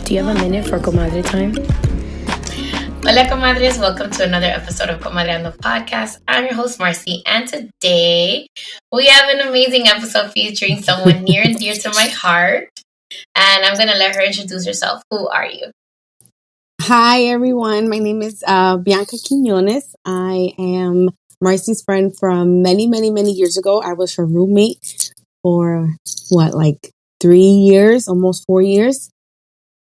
Do you have a minute for Comadre time? Hola Comadres, welcome to another episode of Comadreando podcast. I'm your host Marcy, and today we have an amazing episode featuring someone near and dear to my heart. And I'm going to let her introduce herself. Who are you? Hi everyone, my name is Bianca Quiñones. I am Marcy's friend from many years ago. I was her roommate for 3 years, almost 4 years,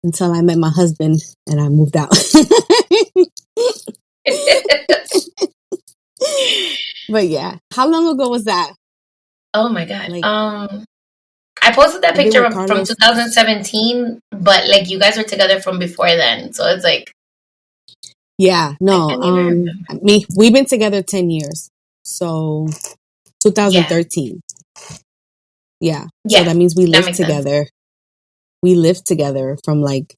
until I met my husband and I moved out. But yeah, how long ago was that? Oh my God. I posted that picture from 2017, but like you guys were together from before then. So it's like, yeah, no, we've been together 10 years. So 2013. Yeah. So that means we lived together. We lived together from like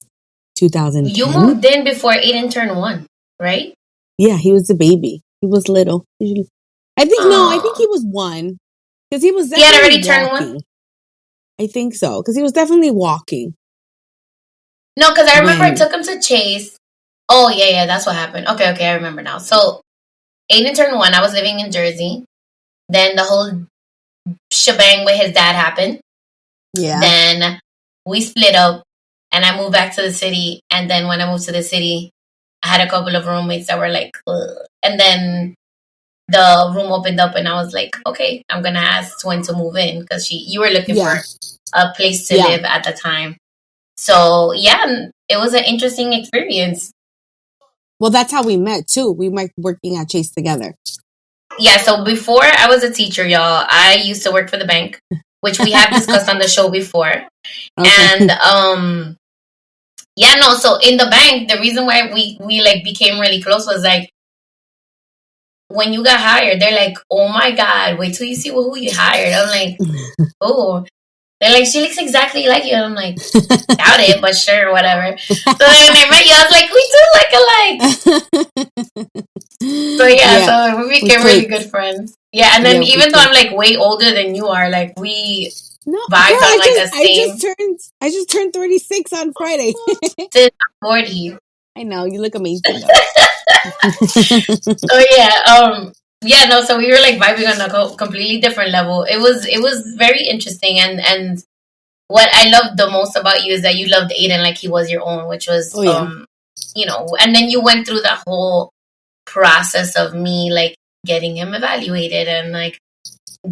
2010. You moved in before Aidan turned 1, right? Yeah, he was a baby. He was little. I think he was 1. Because he was definitely He had already turned 1? I think so. Because he was definitely walking. No, because I remember I took him to Chase. Oh, yeah, that's what happened. Okay, I remember now. So, Aidan turned 1. I was living in Jersey. Then the whole shebang with his dad happened. Yeah. Then we split up and I moved back to the city. And then when I moved to the city, I had a couple of roommates that were like, ugh. And then the room opened up and I was like, okay, I'm going to ask Twin to move in because you were looking for a place to live at the time. So, yeah, it was an interesting experience. Well, that's how we met, too. We met working at Chase together. Yeah, so before I was a teacher, y'all, I used to work for the bank, which we have discussed on the show before. Okay. And, so in the bank, the reason why we like became really close was like, when you got hired, they're like, oh my God, wait till you see who you hired. I'm like, oh. They're like, she looks exactly like you. And I'm like, doubt it, but sure, whatever. So then when I met you, I was like, we do look alike. So we became really good friends. Yeah, and then even though I'm like way older than you are, like we vibed on like the same. I just turned 36 on Friday. 40. I know, you look amazing. So we were like vibing on a completely different level. It was very interesting, and what I loved the most about you is that you loved Aidan like he was your own, which was and then you went through that whole process of me like getting him evaluated and like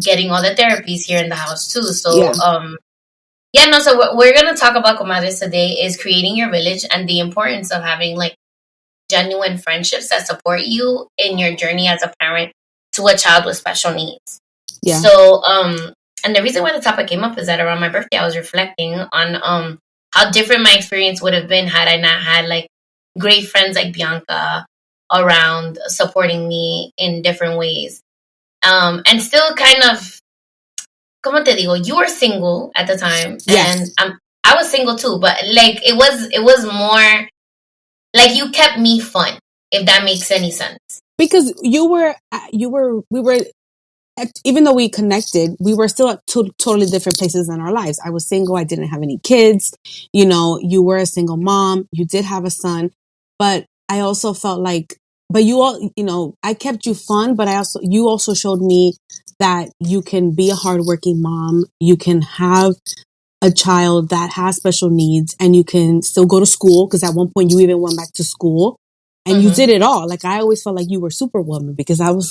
getting all the therapies here in the house too. So so what we're gonna talk about, Comadres, today is creating your village and the importance of having like genuine friendships that support you in your journey as a parent to a child with special needs. Yeah. So, and the reason why the topic came up is that around my birthday, I was reflecting on how different my experience would have been had I not had like great friends like Bianca around supporting me in different ways. And still kind of, como te digo, you were single at the time, and I was single too, but like it was more like you kept me fun, if that makes any sense. Because we were, even though we connected, we were still at totally different places in our lives. I was single. I didn't have any kids. You know, you were a single mom. You did have a son. But I also felt like, I kept you fun, but you also showed me that you can be a hardworking mom. You can have a child that has special needs and you can still go to school. Because at one point you even went back to school. And you did it all. Like, I always felt like you were Superwoman because I was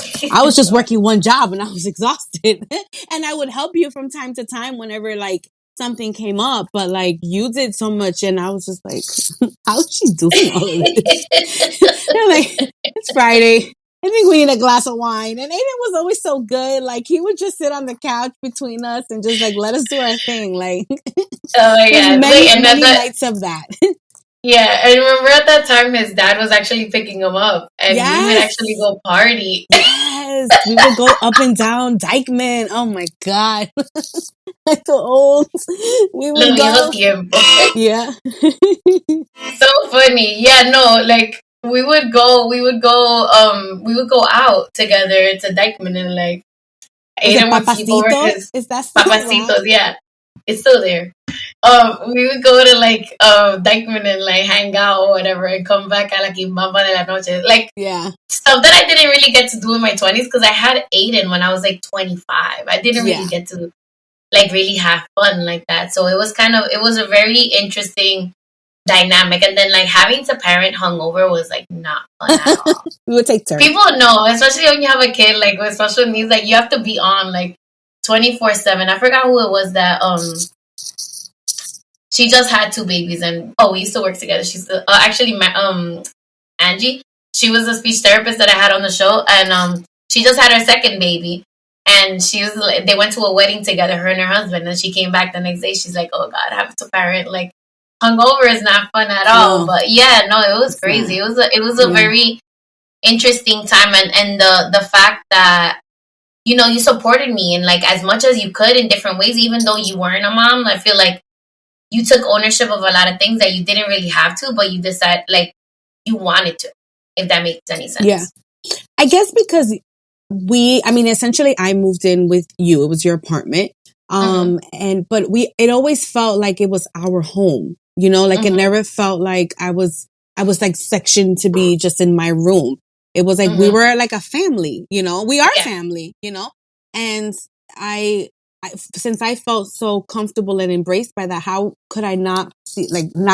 just working one job and I was exhausted. And I would help you from time to time whenever like something came up. But like, you did so much and I was just like, how's she doing all of this? And like, it's Friday. I think we need a glass of wine. And Aidan was always so good. Like, he would just sit on the couch between us and just like, let us do our thing. Like, oh my God. many nights of that. Yeah, and remember at that time his dad was actually picking him up and we would actually go party. Yes, we would go up and down Dykeman. Oh my God. Like the old. We would go. Yeah. So funny. Yeah, no, like we would go out together to Dykeman and like Aidan would sleep over his Papacitos, yeah. It's still there. we would go to like Dykeman and like hang out or whatever, and come back at like Mamba de la Noche, like stuff that I didn't really get to do in my 20s because I had Aidan when I was like 25. I didn't really get to like really have fun like that. So it was a very interesting dynamic, and then like having to parent hungover was like not fun at all. We would take turns. People know, especially when you have a kid like with special needs, like you have to be on like 24/7. I forgot who it was that she just had 2 babies, and we used to work together. She's actually Angie. She was a speech therapist that I had on the show, and she just had her second baby. And they went to a wedding together, her and her husband, and she came back the next day. She's like, "Oh God, having to parent like hungover is not fun at all." No. But yeah, no, it was crazy. It was a very interesting time, and the fact that you supported me and like as much as you could in different ways, even though you weren't a mom. I feel like you took ownership of a lot of things that you didn't really have to, but you decided like you wanted to. If that makes any sense. Yeah, I guess because essentially I moved in with you. It was your apartment. But it always felt like it was our home, like it never felt like I was like sectioned to be just in my room. It was like we were like a family, we are family, and since I felt so comfortable and embraced by that, how could I not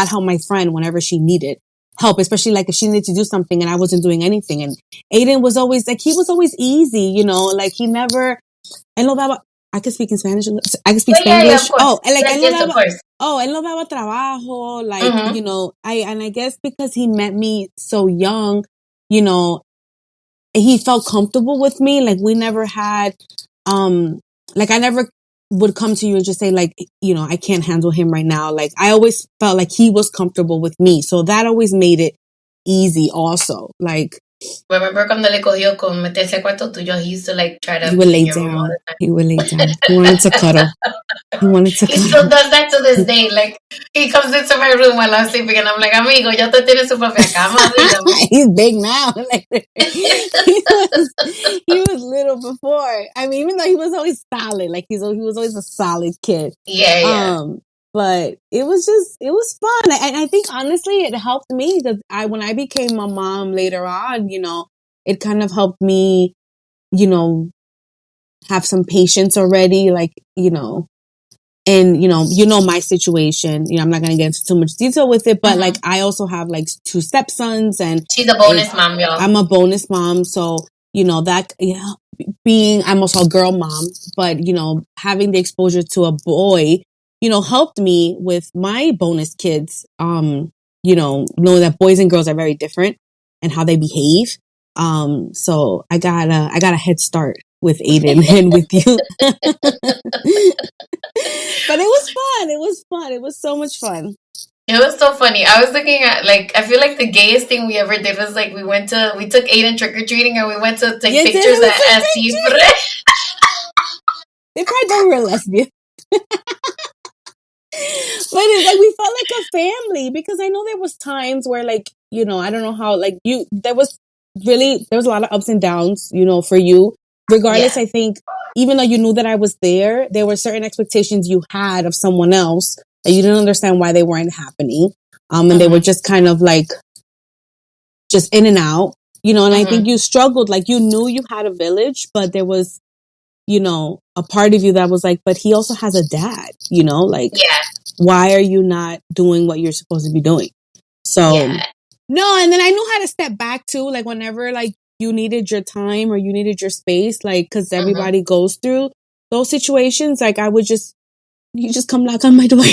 help my friend whenever she needed help, especially like if she needed to do something and I wasn't doing anything. And Aidan was always like, he was always easy, like he never, I know that I can speak in Spanish. I can speak Spanish. Of course. Él no daba trabajo, like, I guess because he met me so young, he felt comfortable with me. Like we never had, like I never would come to you and just say like, I can't handle him right now. Like I always felt like he was comfortable with me. So that always made it easy also. Like, remember cuando le cogió con meterse al cuarto tuyo, he used to like try to he would lay down. He would lay down. He wanted to cuddle. He still does that to this day. Like he comes into my room while I'm sleeping and I'm like, amigo, ya tú tienes su propia cama. He's big now. Like, he was little before. I mean, even though he was always solid, like he was always a solid kid. Yeah. But it was fun. And I think honestly it helped me because when I became a mom later on, it kind of helped me, have some patience already, like, and my situation, I'm not going to get into too much detail with it, but like I also have like 2 stepsons, and she's a bonus mom, y'all. I'm a bonus mom. So, that, I'm also a girl mom, but, having the exposure to a boy, helped me with my bonus kids, know that boys and girls are very different and how they behave. So I got a head start with Aidan and with you. But it was fun. It was so much fun. It was so funny. I was looking at like, I feel like the gayest thing we ever did was like we took Aidan trick-or-treating and we went to take pictures at Cifre. They probably thought we were lesbian. But it's like we felt like a family because I know there was times where like, I don't know how like there was a lot of ups and downs, for you. Regardless, I think even though you knew that I was there were certain expectations you had of someone else that you didn't understand why they weren't happening. And they were just kind of like just in and out, and I think you struggled, like you knew you had a village, but there was, a part of you that was like, but he also has a dad, like, why are you not doing what you're supposed to be doing? So, no, and then I knew how to step back too, like whenever like you needed your time or you needed your space, like, because everybody goes through those situations, like you just come knock on my door.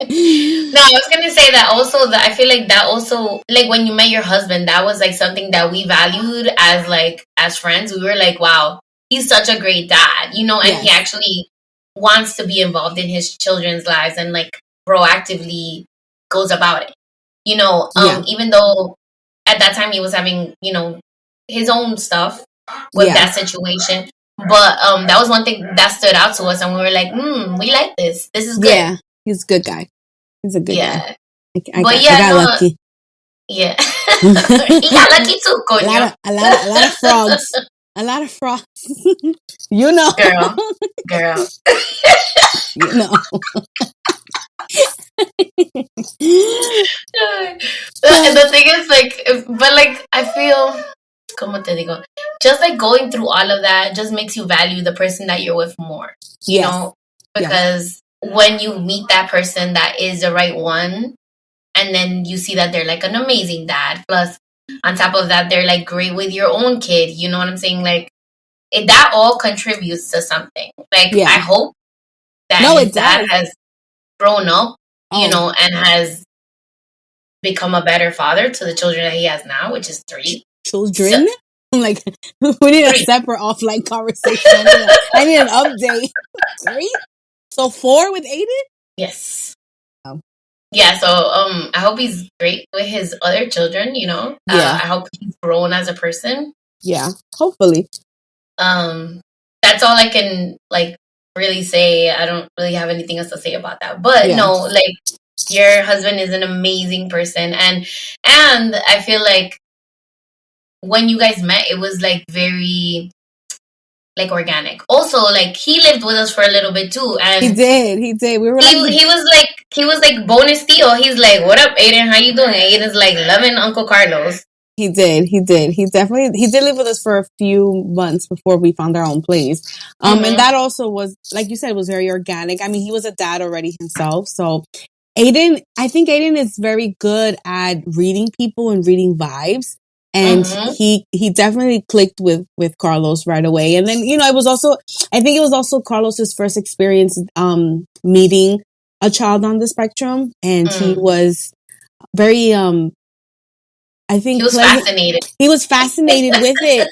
No, I was gonna say that also, that I feel like that also, like when you met your husband, that was like something that we valued as friends. We were like, wow, he's such a great dad, and he actually wants to be involved in his children's lives and like proactively goes about it. Even though at that time he was having, his own stuff with that situation. But that was one thing that stood out to us, and we were like, we like this. This is good. Yeah, he's a good guy. He's a good guy. I got lucky. Yeah. He got lucky too, coño. A lot of frogs. A lot of frogs. You know. Girl. You know. And the thing is, I feel, como te digo, just like going through all of that just makes you value the person that you're with more, you know, because when you meet that person that is the right one, and then you see that they're like an amazing dad, plus on top of that, they're like great with your own kid, you know what I'm saying? Like, that all contributes to something. Like, I hope that his dad has grown up, you know, and has become a better father to the children that he has now, which is 3 children. I'm like, we need 3. A separate offline conversation. I need an update. 3, so 4 with Aidan. Yes. Yeah. So I hope he's great with his other children. You know. I hope he's grown as a person. Yeah. Hopefully. That's all I can really say. I don't really have anything else to say about that. But no, your husband is an amazing person, and I feel like when you guys met, it was very organic. Also, he lived with us for a little bit too, and he did. We were he was like bonus Theo. He's like, "What up, Aidan? How you doing?" Aidan's like loving Uncle Carlos. He did. He did live with us for a few months before we found our own place. And that also was, like you said, was very organic. I mean, he was a dad already himself. So I think Aidan is very good at reading people and reading vibes. And he definitely clicked with Carlos right away. And then, you know, I think it was also Carlos's first experience, meeting a child on the spectrum. And he was very, I think he was fascinated. He was fascinated with it.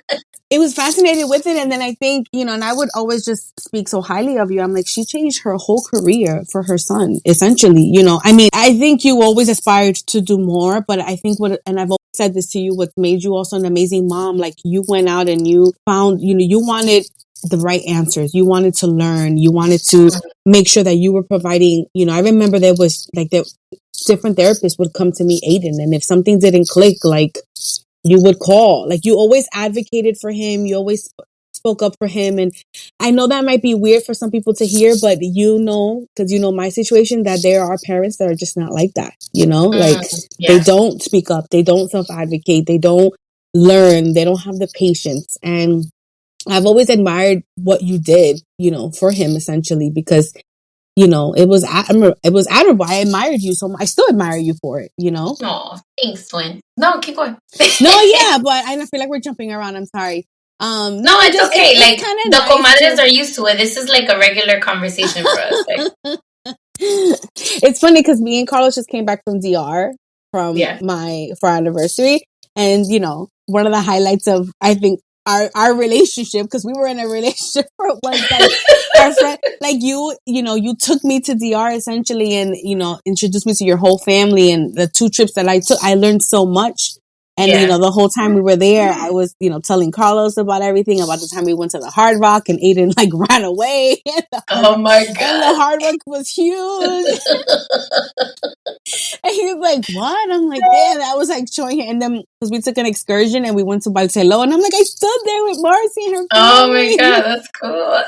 It was fascinated with it. And then I think, you know, and I would always just speak so highly of you. I'm like, she changed her whole career for her son, essentially. You know, I mean, I think you always aspired to do more, but I think and I've always said this to you, what made you also an amazing mom, like you went out and you found, you know, you wanted the right answers. You wanted to learn. You wanted to make sure that you were providing, you know, I remember there was different therapists would come to meet Aidan, and if something didn't click, you would call. You always advocated for him. You always spoke up for him. And I know that might be weird for some people to hear, but you know, because you know my situation, that there are parents that are just not like that. You know, they don't speak up. They don't self-advocate. They don't learn. They don't have the patience. And I've always admired what you did, you know, for him, essentially, because you know, it was admirable. I admired you so much. I still admire you for it, you know? Oh, thanks, twin. No, keep going. No, yeah, but I feel like we're jumping around. I'm sorry. No, it's okay. It's the nice comadres are used to it. This is like a regular conversation for us. It's funny because me and Carlos just came back from DR for our anniversary. And, you know, one of the highlights of, I think, our relationship, because we were in a relationship for one time. Our friend, you took me to DR essentially, and you know, introduced me to your whole family. And the 2 trips that I took, I learned so much. And you know, the whole time we were there, I was, you know, telling Carlos about everything, about the time we went to the Hard Rock, and Aidan ran away. Oh my god! And the Hard Rock was huge. And he was like, "What?" I'm like, "Yeah." I was showing him, and then because we took an excursion and we went to Barcelona, and I'm like, I stood there with Marcy and her family. Oh my god, that's cool.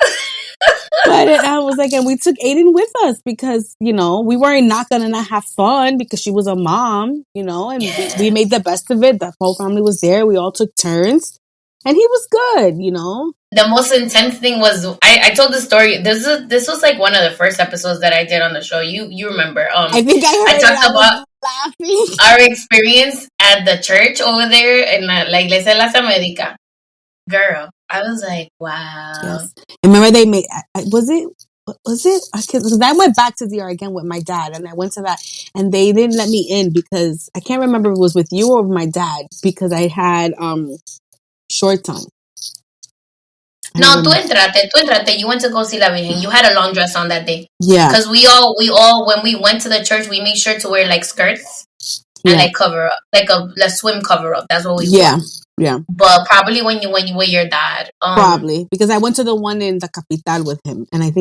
But I was like, and we took Aidan with us because, you know, we weren't not going to not have fun because she was a mom, you know, and we made the best of it. The whole family was there. We all took turns, and he was good, you know. The most intense thing was, I told the story. This was one of the first episodes that I did on the show. You remember? I think I talked about our experience at the church over there in La Iglesia de las Américas. Girl, I was like, wow. Yes. I remember they made, was it? Because I went back to DR again with my dad, and I went to that, and they didn't let me in because I can't remember if it was with you or with my dad, because I had short tongue. No, tú entrate. You went to go see La Virgen. You had a long dress on that day. Yeah. Because we all, when we went to the church, we made sure to wear skirts and cover up, a swim cover up. That's what we wore. Yeah. But probably when you were your dad. Probably because I went to the one in the Capital with him, and I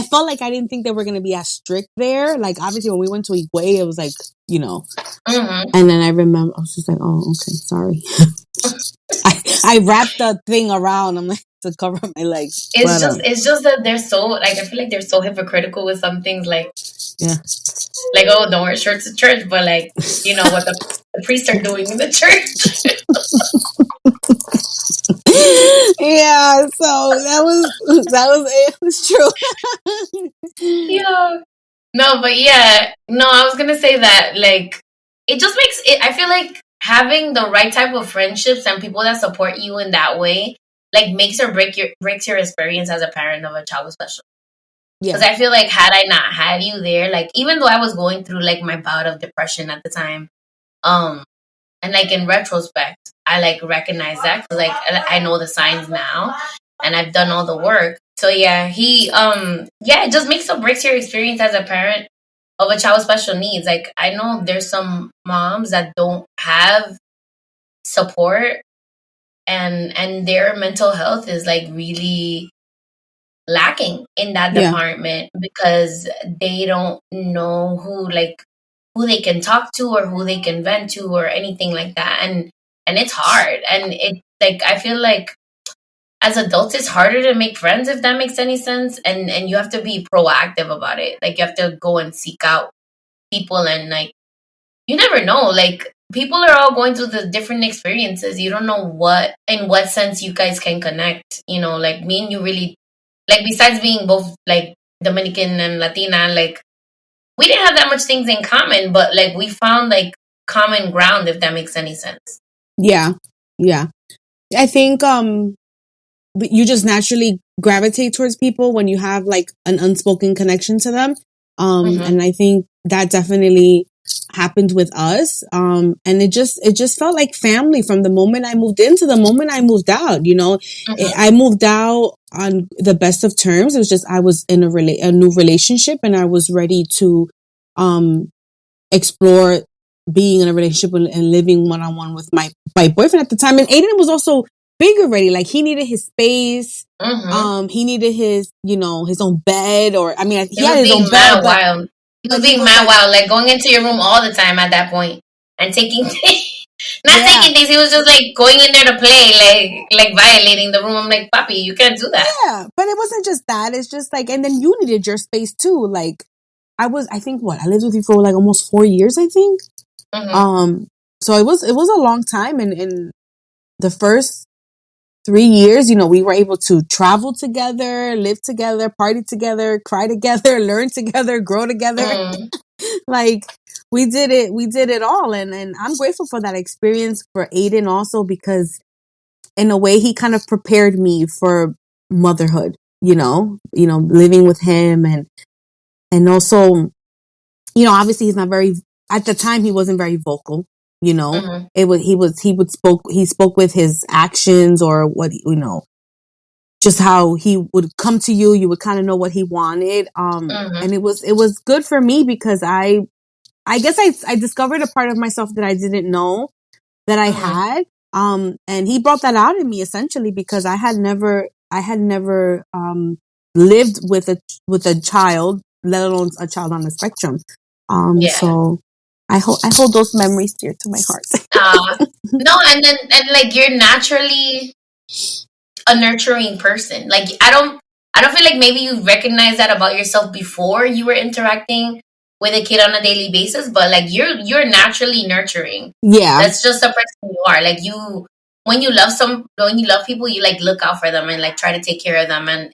felt like I didn't think they were going to be as strict there. Like, obviously when we went to Higüey, it was you know, and then I remember I was just like, oh, okay, sorry. I wrapped the thing around. I'm like to cover my legs. It's just that they're so like, I feel like they're so hypocritical with some things, like yeah, like, oh, don't wear shirts to church, but like, you know what the priests are doing in the church. yeah. So it was true. Yeah. No, but yeah, no, I was gonna say that like it just makes it. I feel like having the right type of friendships and people that support you in that way, like makes or breaks your experience as a parent of a child with special. Yeah, Because I feel like had I not had you there, like even though I was going through like my bout of depression at the time, um, and like in retrospect, I like recognize that because like I know the signs now, and I've done all the work. So yeah, yeah, it just makes or breaks your experience as a parent of a child with special needs. Like I know there's some moms that don't have support, and their mental health is like really lacking in that yeah, department because they don't know who they can talk to or who they can vent to or anything like that, and it's hard, and it like I feel like as adults it's harder to make friends, if that makes any sense, and you have to be proactive about it. Like you have to go and seek out people, and like you never know, like people are all going through the different experiences. You don't know what in what sense you guys can connect, you know, like me and you really, like besides being both like Dominican and Latina, like we didn't have that much things in common, but like we found like common ground, if that makes any sense. yeah, yeah. I think you just naturally gravitate towards people when you have like an unspoken connection to them. And I think that definitely happened with us. And it just felt like family from the moment I moved in to the moment I moved out, you know. I moved out on the best of terms. It was just, I was in a new relationship and I was ready to, explore being in a relationship and living one-on-one with my boyfriend at the time. And Aidan was also big already. Like he needed his space. He needed his, you know, his own bed, or I mean, he had his own bed, but wild. He was being mad wild, like going into your room all the time at that point and taking taking things. He was just like going in there to play, like violating the room. I'm like, Papi, you can't do that. Yeah, but it wasn't just that. It's just like, and then you needed your space too. Like I think I lived with you for like almost 4 years, I think. So it was a long time, and in the first 3 years, you know, we were able to travel together, live together, party together, cry together, learn together, grow together. Like we did it all, and I'm grateful for that experience for Aidan also, because in a way he kind of prepared me for motherhood, you know, living with him, and also, you know, obviously he's not very, at the time he wasn't very vocal, you know. He spoke with his actions, or what, you know, just how he would come to you. You would kind of know what he wanted. And it was good for me because I guess I discovered a part of myself that I didn't know that I had. And he brought that out in me essentially, because I had never lived with a child, let alone a child on the spectrum. So I hold those memories dear to my heart. No, and like you're naturally a nurturing person. Like I don't feel like maybe you recognize that about yourself before you were interacting with a kid on a daily basis, but like you're naturally nurturing. Yeah. That's just the person you are. Like when you love people, you like look out for them and like try to take care of them, and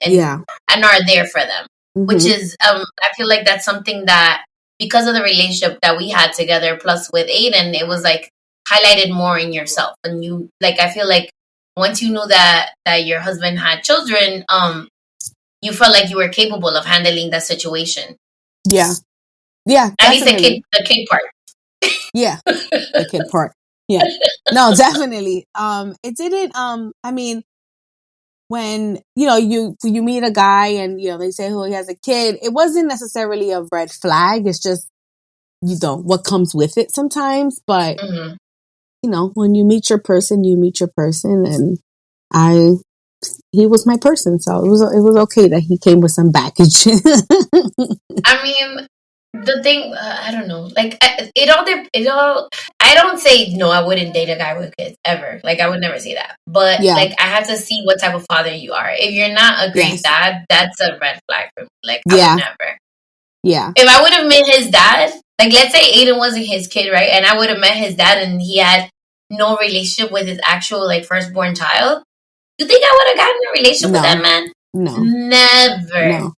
are there for them. Which is I feel like that's something that, because of the relationship that we had together, plus with Aidan, it was like highlighted more in yourself. And you, like, I feel like once you knew that your husband had children, you felt like you were capable of handling that situation. Yeah. Yeah. At least the kid part. Yeah. The kid part. Yeah. No, definitely. It didn't, I mean, when, you know, you meet a guy and, you know, they say, oh, he has a kid, it wasn't necessarily a red flag. It's just, you know, what comes with it sometimes. But, you know, when you meet your person, and he was my person. So it was okay that he came with some baggage. I mean, The thing, I don't know. Like it all. I don't say no. I wouldn't date a guy with kids ever. Like I would never say that. But Yeah. like I have to see what type of father you are. If you're not a great dad, that's a red flag for me. Like I would never. Yeah. If I would have met his dad, like let's say Aidan wasn't his kid, right? And I would have met his dad, and he had no relationship with his actual like firstborn child. You think I would have gotten a relationship with that man? No. Never. No.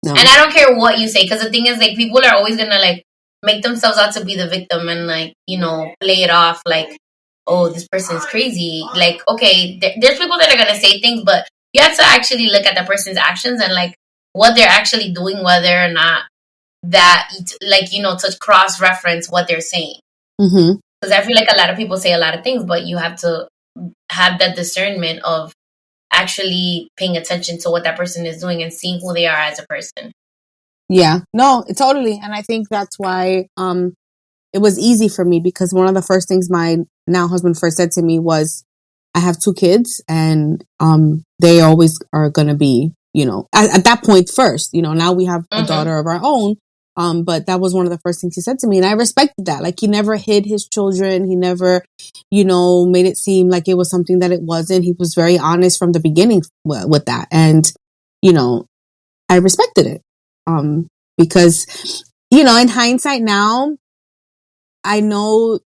And I don't care what you say, because the thing is, like, people are always gonna like make themselves out to be the victim and like, you know, play it off like, oh, this person's crazy. Like, okay, there's people that are gonna say things, but you have to actually look at the person's actions and like what they're actually doing, whether or not that, like, you know, to cross reference what they're saying. Because I feel like a lot of people say a lot of things, but you have to have that discernment of actually paying attention to what that person is doing and seeing who they are as a person. Yeah, no, totally. And I think that's why it was easy for me, because one of the first things my now husband first said to me was, I have 2 kids and they always are going to be, you know, at that point first, you know, now we have a daughter of our own. But that was one of the first things he said to me. And I respected that. Like, he never hid his children. He never, you know, made it seem like it was something that it wasn't. He was very honest from the beginning with that. And, you know, I respected it. Because, you know, in hindsight now, I know,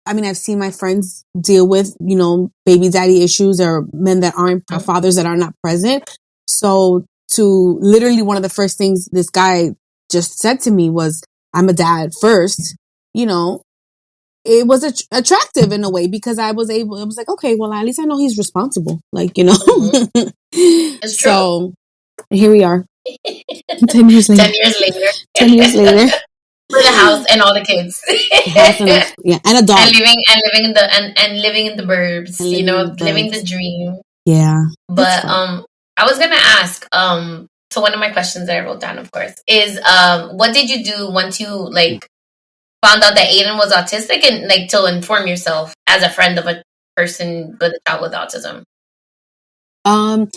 I mean, I've seen my friends deal with, you know, baby daddy issues or men that aren't, or fathers that are not present. So to literally one of the first things this guy just said to me was, I'm a dad first, you know, it was attractive in a way, because I was like, okay, well, at least I know he's responsible. Like, you know, It's so here we are. 10 years later. 10 years later. 10 years later. With a house and all the kids. And a dog. And living in the burbs, you know, living the dream. Yeah. But I was gonna ask, so one of my questions that I wrote down, of course, is what did you do once you like found out that Aidan was autistic, and like to inform yourself as a friend of a person with a child with autism?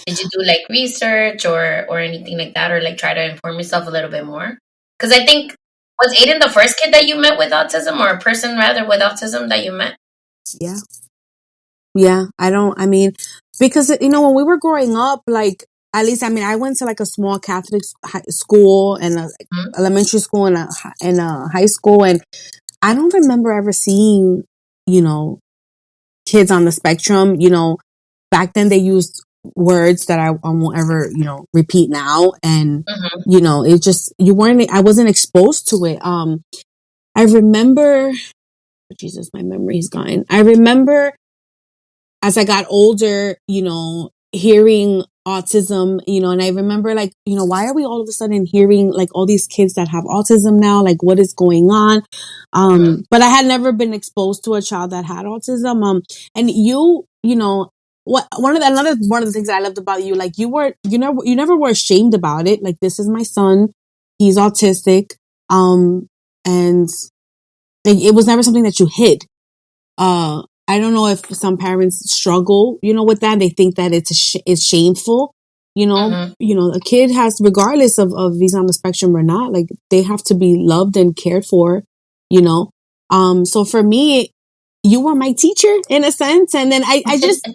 Did you do like research or anything like that, or like try to inform yourself a little bit more? Because I think, was Aidan the first kid that you met with autism, or a person rather with autism that you met? Yeah. I mean, because, you know, when we were growing up, like, at least, I mean, I went to like a small Catholic school and a elementary school and a high school. And I don't remember ever seeing, you know, kids on the spectrum. You know, back then they used words that I won't ever, you know, repeat now. And, you know, it just, I wasn't exposed to it. I remember, Jesus, my memory's gone. I remember as I got older, you know, hearing autism, you know, and I remember like, you know, why are we all of a sudden hearing like all these kids that have autism now? Like, what is going on? But I had never been exposed to a child that had autism. And you know, one of the things that I loved about you, like you never were ashamed about it. Like, this is my son, he's autistic. And it was never something that you hid. I don't know if some parents struggle, you know, with that. They think that it's shameful, you know. You know, a kid has, regardless of if he's on the spectrum or not, like, they have to be loved and cared for, you know. So for me, you were my teacher in a sense, and then I just,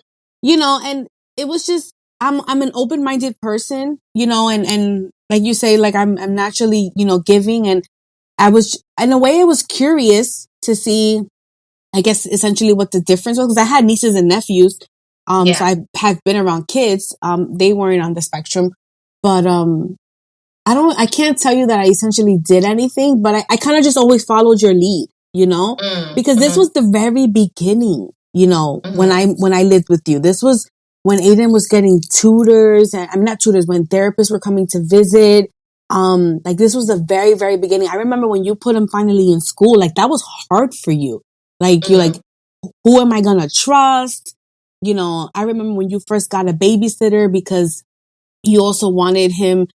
you know, and it was just, I'm an open-minded person, you know, and like you say, like I'm naturally, you know, giving, and I was, in a way, I was curious to see, I guess, essentially what the difference was, because I had nieces and nephews. So I have been around kids. They weren't on the spectrum, but, I can't tell you that I essentially did anything, but I kind of just always followed your lead, you know, because this was the very beginning, you know, when I lived with you. This was when Aidan was getting tutors, and I'm not tutors, when therapists were coming to visit. Like, this was the very, very beginning. I remember when you put him finally in school, like, that was hard for you. Like, you're like, who am I gonna trust? You know, I remember when you first got a babysitter, because you also wanted him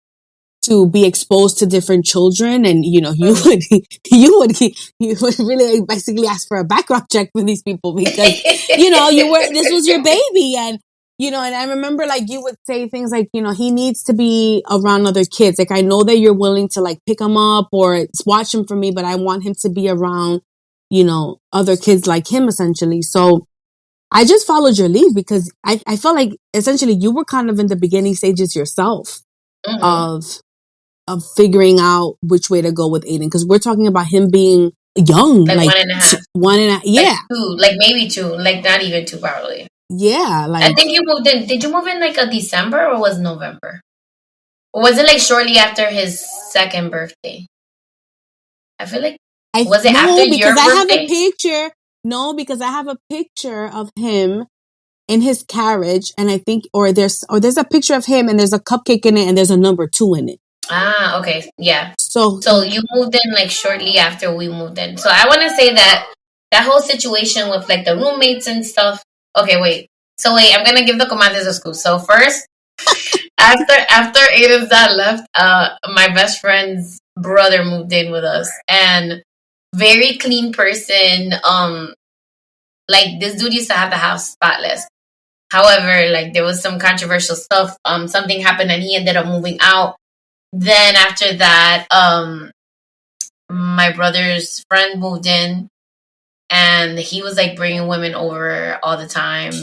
to be exposed to different children, and, you know, you would really basically ask for a background check for these people, because, you know, this was your baby, and and I remember like you would say things like, he needs to be around other kids. Like, I know that you're willing to like pick him up or watch him for me, but I want him to be around, other kids like him essentially. So I just followed your lead because I felt like essentially you were kind of in the beginning stages yourself of figuring out which way to go with Aidan. Cause we're talking about him being young, like 1.5, 1.5, yeah. Like 2, like maybe 2, like not even 2 probably. Yeah, like I think you moved in. Did you move in like a December or was November? Or was it like shortly after his second birthday? I feel like was it after your birthday? I have a picture. No, because I have a picture of him in his carriage, and I think there's a picture of him and there's a cupcake in it and there's a number 2 in it. Ah, okay, yeah. So you moved in like shortly after we moved in. So I want to say that whole situation with like the roommates and stuff. Okay, wait. So wait, I'm gonna give the comadres a school. So first, after Aidan's dad left, my best friend's brother moved in with us, and very clean person. Like this dude used to have the house spotless. However, like there was some controversial stuff. Something happened, and he ended up moving out. Then after that, my brother's friend moved in, and he was like bringing women over all the time.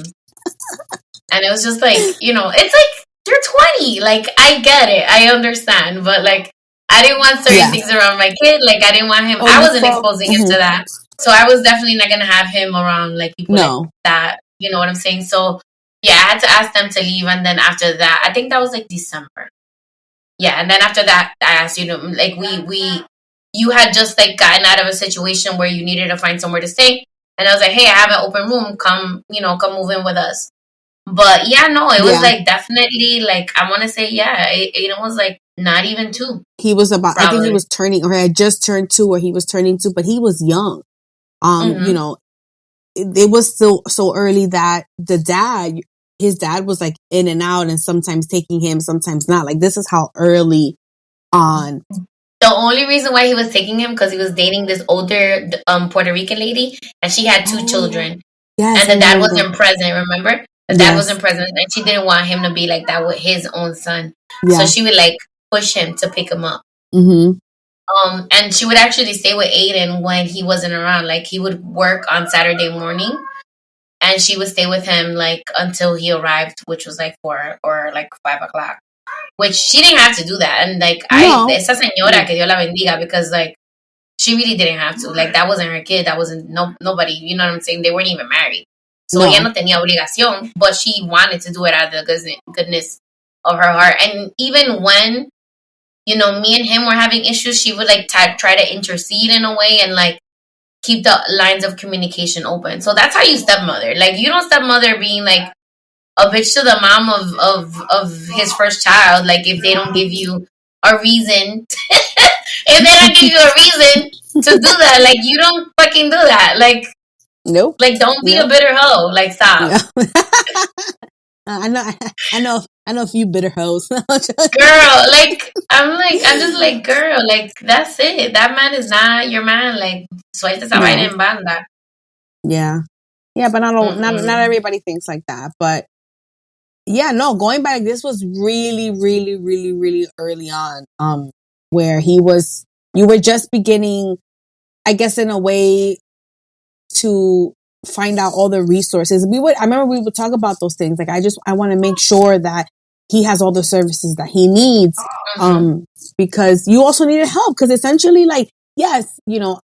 And it was just like, it's like, you're 20. Like, I get it. I understand. But like, I didn't want certain things around my kid. Like, I didn't want him. I wasn't exposing him to that. So I was definitely not going to have him around like people like that. You know what I'm saying? So yeah, I had to ask them to leave. And then after that, I think that was like December. Yeah. And then after that, I asked, like you had just like gotten out of a situation where you needed to find somewhere to stay. And I was like, hey, I have an open room. Come move in with us. But yeah, no, it was like definitely like, I want to say, Aidan was like not even 2. He was about, probably. I think he was turning, or had just turned 2, or he was turning 2, but he was young. It was still so early that his dad was like in and out and sometimes taking him, sometimes not. Like, this is how early on. The only reason why he was taking him because he was dating this older Puerto Rican lady, and she had 2 children. Yes, and the dad wasn't present, remember? The dad wasn't present, and she didn't want him to be like that with his own son. So she would like push him to pick him up. And she would actually stay with Aidan when he wasn't around. Like, he would work on Saturday morning, and she would stay with him like until he arrived, which was like 4 or like 5 o'clock. Which she didn't have to do that, and like esa señora que Dios la bendiga, because like she really didn't have to. Like, that wasn't her kid. That wasn't nobody. You know what I'm saying? They weren't even married. So ella no tenía obligación, but she wanted to do it out of the goodness of her heart. And even when, me and him were having issues, she would like try to intercede in a way and like keep the lines of communication open. So that's how you stepmother. Like, you don't stepmother being like a bitch to the mom of his first child. Like, if they don't give you a reason, if they don't give you a reason to do that, like, you don't fucking do that. Like, nope. Like, don't be a bitter hoe. Like, stop. No. I know a few bitter hoes. Girl, like, I'm just like, girl, like, that's it. That man is not your man. Like, suelta esa vaina en banda. Yeah, but not everybody thinks like that. But yeah, no, going back, this was really, really, really, really early on. Where you were just beginning, I guess, in a way, to find out all the resources. I remember we would talk about those things. Like, I want to make sure that he has all the services that he needs. Because you also needed help. Because essentially, like, yes,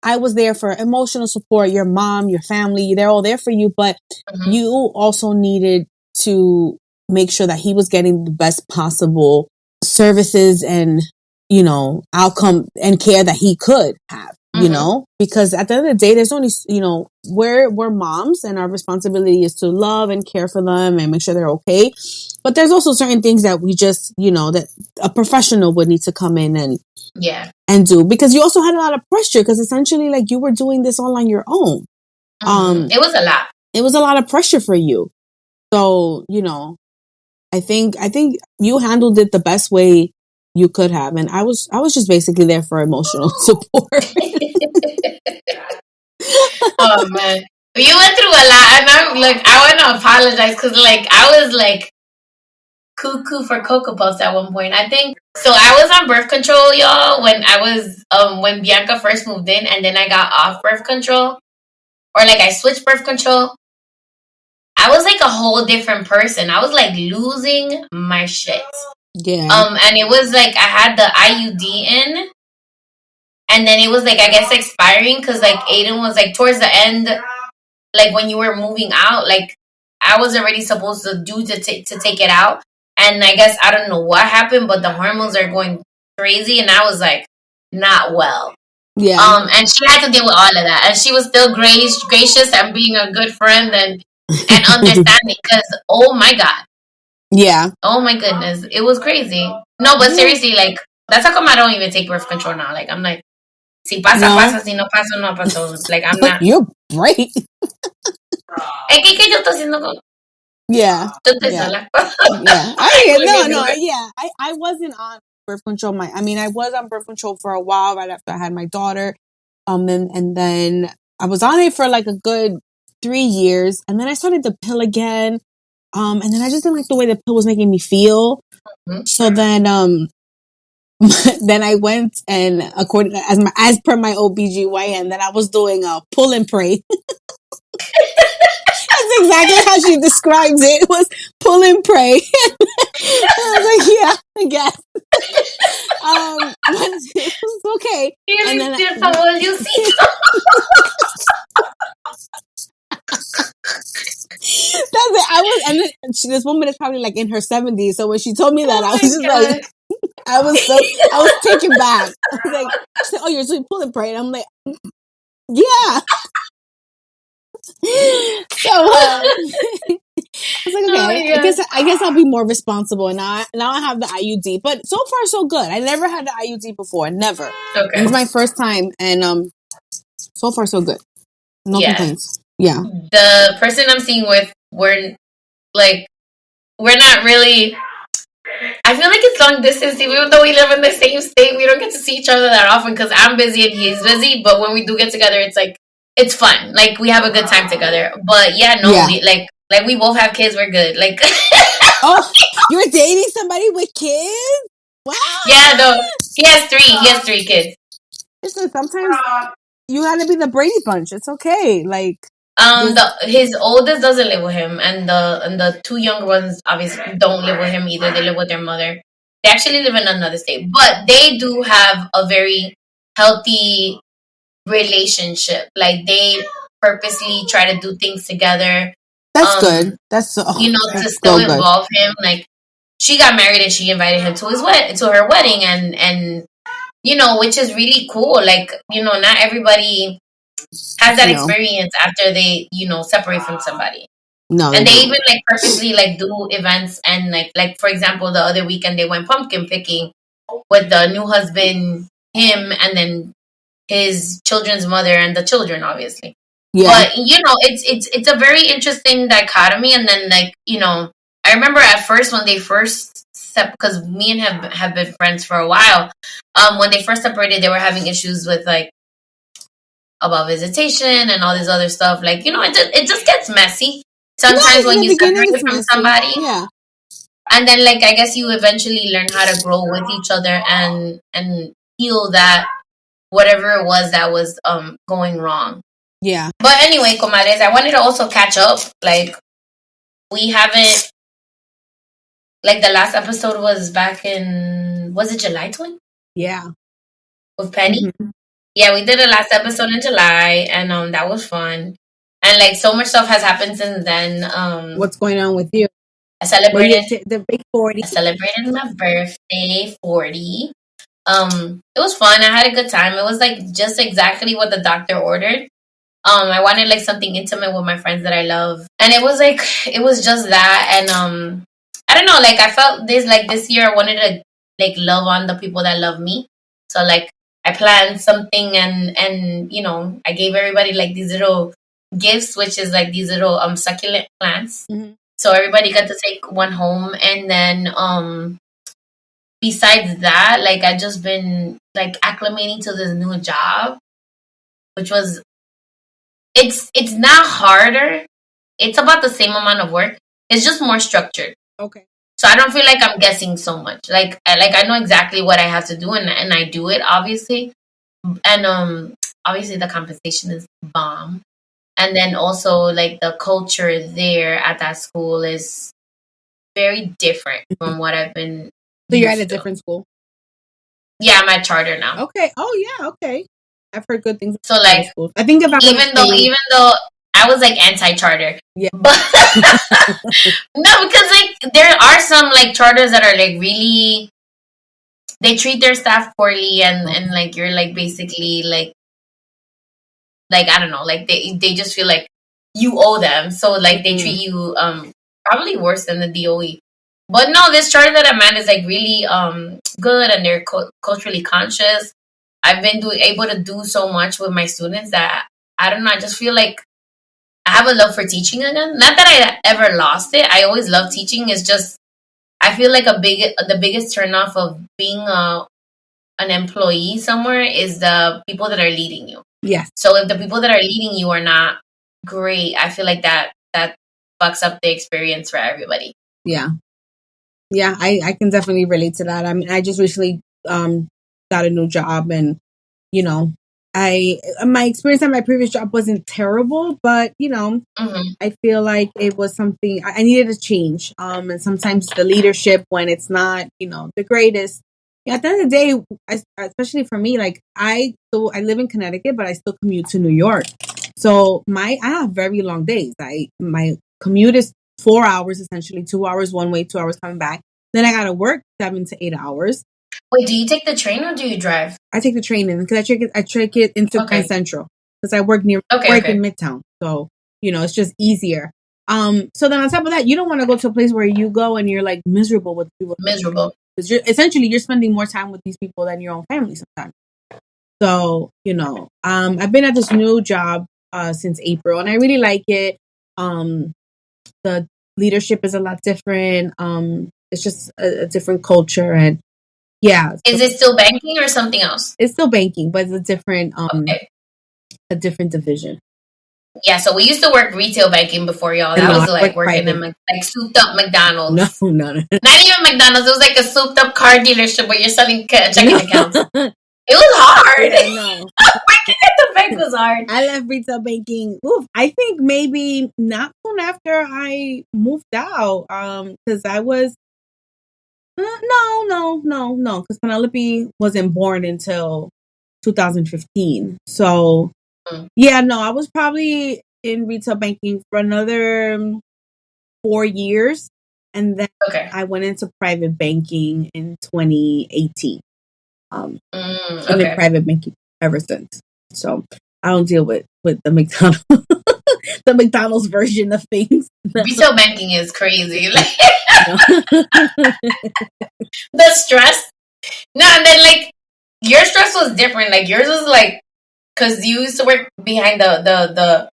I was there for emotional support. Your mom, your family, they're all there for you. But you also needed to make sure that he was getting the best possible services and, outcome and care that he could have. Because at the end of the day, there's only, we're moms, and our responsibility is to love and care for them and make sure they're okay. But there's also certain things that we just, that a professional would need to come in and do, because you also had a lot of pressure, because essentially, like, you were doing this all on your own. It was a lot. It was a lot of pressure for you. So, I think you handled it the best way you could have, and I was just basically there for emotional support. Oh man, You went through a lot, and I'm like, I want to apologize because, like, I was like cuckoo for Cocoa Puffs at one point. I think so. I was on birth control, y'all, when I was when Bianca first moved in, and then I got off birth control, or like I switched birth control. I was like a whole different person. I was like losing my shit. Yeah. And it was like I had the IUD in, and then it was like I guess expiring because like Aidan was like towards the end, like when you were moving out, like I was already supposed to take it out, and I guess I don't know what happened, but the hormones are going crazy, and I was like not well. Yeah. And she had to deal with all of that, and she was still gracious and being a good friend and understanding because oh my god, yeah, oh my goodness, it was crazy. No, but seriously, like that's how come I don't even take birth control now. Like I'm like, si pasa pasa, si no pasa no pasa. Like I'm not. You're right. Es que yo estoy haciendo con. Yeah. Yo estoy Yeah. sola. Yeah. I wasn't on birth control. I was on birth control for a while right after I had my daughter. And then I was on it for like a good 3 years, and then I started the pill again. And then I just didn't like the way the pill was making me feel. Mm-hmm. So then then I went and as per my OBGYN, then I was doing a pull and pray. That's exactly how she describes it. It was pull and pray. I was like, yeah, I guess. But it was okay. And then that's it. And then this woman is probably like in her 70s. So when she told me that, I was just like, I was taken back. I was like, she said, oh, you're doing pull and pray. And I'm like, yeah. So I was like, okay, I guess I'll be more responsible. And now I have the IUD, but so far so good. I never had the IUD before, never. Okay, it was my first time, and so far so good. No complaints. Yeah, the person I'm seeing with, we're not really. I feel like it's long distance, even though we live in the same state. We don't get to see each other that often because I'm busy and he's busy. But when we do get together, it's like it's fun. Like we have a good time together. But we, like we both have kids. We're good. Like oh, you're dating somebody with kids? Wow. Yeah, no, he has 3. He has 3 kids. Listen, sometimes you gotta be the Brady Bunch. It's okay. Like his oldest doesn't live with him, and the 2 younger ones obviously don't live with him either. They live with their mother. They actually live in another state, but they do have a very healthy relationship. Like they purposely try to do things together. That's good. That's to still involve him. Like she got married and she invited him to her wedding, and which is really cool. Like not everybody has that experience after they separate from somebody. No, and they even like purposely like do events, and like for example, the other weekend they went pumpkin picking with the new husband, him, and then his children's mother and the children, obviously. Yeah. But it's a very interesting dichotomy, and then I remember at first when they first because me and him have been friends for a while. When they first separated, they were having issues with like about visitation and all this other stuff. Like it just gets messy sometimes when you separate from somebody. Yeah. And then I guess you eventually learn how to grow with each other and heal that whatever it was that was going wrong. Yeah. But anyway, comadres, I wanted to also catch up. Like we haven't. Like the last episode was back in, was it July 20? Yeah. With Penny? Mm-hmm. Yeah, we did a last episode in July, and that was fun. And so much stuff has happened since then. What's going on with you? I celebrated the big 40. I celebrated my birthday, 40. It was fun. I had a good time. It was just exactly what the doctor ordered. I wanted something intimate with my friends that I love, and it was just that. And I don't know, I felt this year I wanted to love on the people that love me. So I planned something, and I gave everybody these little gifts, which is these little succulent plants. Mm-hmm. So everybody got to take one home, and then besides that, I just been acclimating to this new job, which was it's not harder. It's about the same amount of work. It's just more structured. Okay. So I don't feel like I'm guessing so much. Like I know exactly what I have to do, and I do it obviously. And obviously the compensation is bomb. And then also like the culture there at that school is very different from what I've been. So you're at a different school? Yeah, I'm at charter now. Okay. Oh yeah. Okay. I've heard good things. So like, schools. I think about even though I was like anti-charter, yeah, but no, because like there are some like charters that are like really, they treat their staff poorly, and like you're like basically like I don't know, like they just feel like you owe them, so like they treat you probably worse than the DOE. But no, this charter that I'm at is like really good, and they're culturally conscious. I've been able to do so much with my students that I don't know. I just feel like I have a love for teaching again. Not that I ever lost it. I always loved teaching. It's just I feel like the biggest turnoff of being an employee somewhere is the people that are leading you. Yes. So if the people that are leading you are not great, I feel like that fucks up the experience for everybody. Yeah. Yeah, I can definitely relate to that. I mean, I just recently got a new job, and you know, my experience at my previous job wasn't terrible, but you know, I feel like it was something I needed to change. And sometimes the leadership, when it's not, you know, the greatest. At the end of the day, especially for me, like I live in Connecticut, but I still commute to New York. So I have very long days. My commute is 4 hours, essentially 2 hours one way, 2 hours coming back. Then I gotta work 7 to 8 hours. Wait, do you take the train or do you drive? I take the train in because I take it into Grand Central because I work in Midtown. So you know it's just easier. So then on top of that, you don't want to go to a place where you go and you're like miserable with people. Miserable. Because you're spending more time with these people than your own family sometimes. So, you know, I've been at this new job since April, and I really like it. The leadership is a lot different. It's just a different culture, and yeah. Is it still banking or something else? It's still banking, but it's a different a different division. Yeah, so we used to work retail banking before, y'all. That was like working in like souped up McDonald's. No. Not even McDonald's. It was like a souped up car dealership where you're selling checking accounts. It was hard. I know. Working at the bank was hard. I left retail banking. I think maybe not soon after I moved out. Because I was no, because Penelope wasn't born until 2015. So yeah, no, I was probably in retail banking for another 4 years, and then I went into private banking in 2018. I've been private banking ever since. So I don't deal with the McDonald's the McDonald's version of things. Retail banking is crazy. Like the stress. No, and then like your stress was different. Like yours was like because you used to work behind the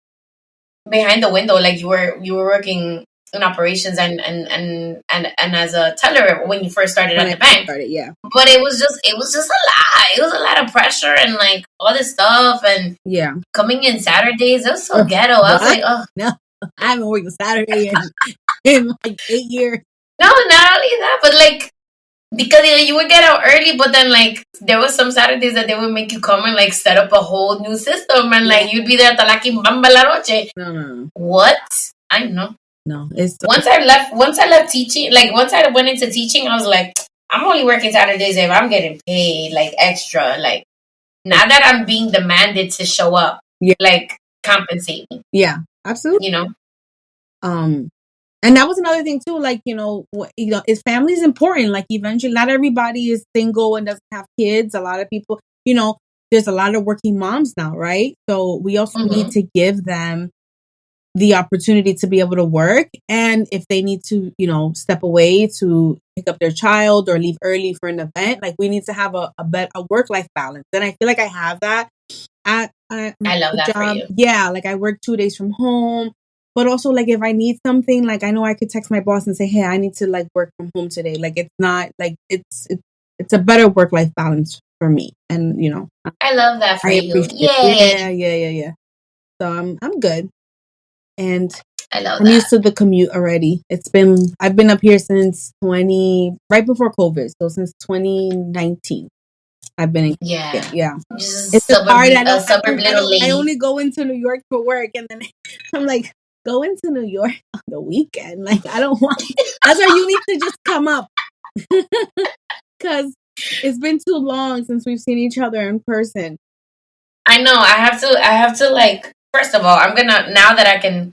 behind the window. Like you were working in operations and as a teller when you first started at the bank. Yeah. But it was just a lot. It was a lot of pressure and like all this stuff and coming in Saturdays. It was so ghetto. I was like, oh no, I haven't worked a Saturday in like 8 years. No, not only that, but like because you would get out early, but then like there was some Saturdays that they would make you come and like set up a whole new system and like you'd be there hasta la quimbamba la noche. No. What? I know. No, it's once I left teaching, like once I went into teaching, I was like, I'm only working Saturdays if I'm getting paid like extra. Like not that I'm being demanded to show up, like compensate me. Yeah, absolutely. You know, and that was another thing too. Like is family is important. Like eventually, not everybody is single and doesn't have kids. A lot of people, there's a lot of working moms now, right? So we also need to give them the opportunity to be able to work, and if they need to step away to pick up their child or leave early for an event, like we need to have a work-life balance. And I feel like I have that at I love that job. for you. Yeah, like I work 2 days from home, but also like if I need something, like I know I could text my boss and say, hey, I need to like work from home today. Like it's not like it's a better work-life balance for me, and I love that for you. Yeah. So I'm good. And I love I'm that. used to the commute already. I've been up here since right before COVID. So since 2019, I've been in. Yeah. Yeah. Just It's just hard. a suburb little I lady. only go into New York for work, and then I'm like, go into New York on the weekend. Like, I don't want. That's why you need to just come up, because it's been too long since we've seen each other in person. I know. I have to like. First of all, I'm gonna now that I can